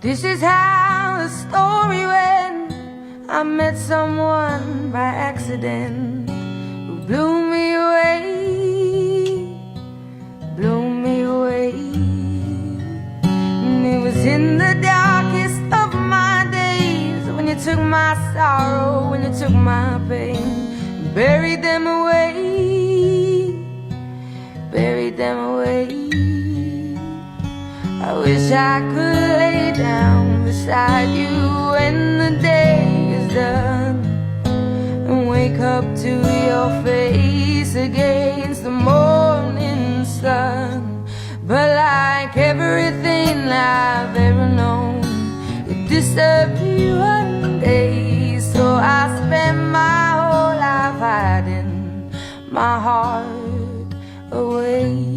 This is how the story went. I met someone by accident who blew me away, blew me away. And it was in the darkest of my days when you took my sorrow, when you took my pain, buried them away, buried them away. I wish I could lay down beside you when the day is done and wake up to your face against the morning sun. But like everything I've ever known, it disappeared one day. So I spent my whole life hiding my heart away.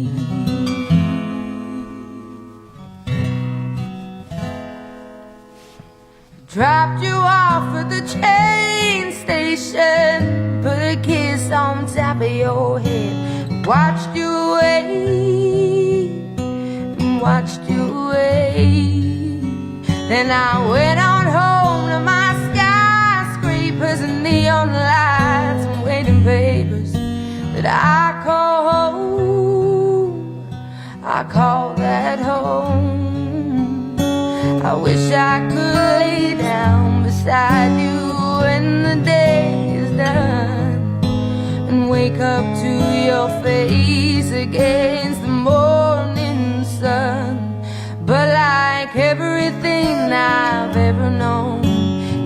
Dropped you off at the train station, put a kiss on top of your head, watched you away, watched you away. Then I went on home to my skyscrapers and neon lights and waiting papers that I call home. I call that home. I wish I could lay down beside you when the day is done and wake up to your face against the morning sun. But like everything I've ever known,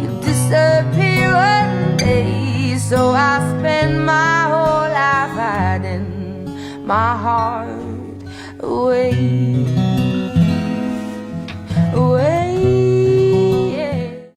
you disappear one day. So I spend my whole life hiding my heart away.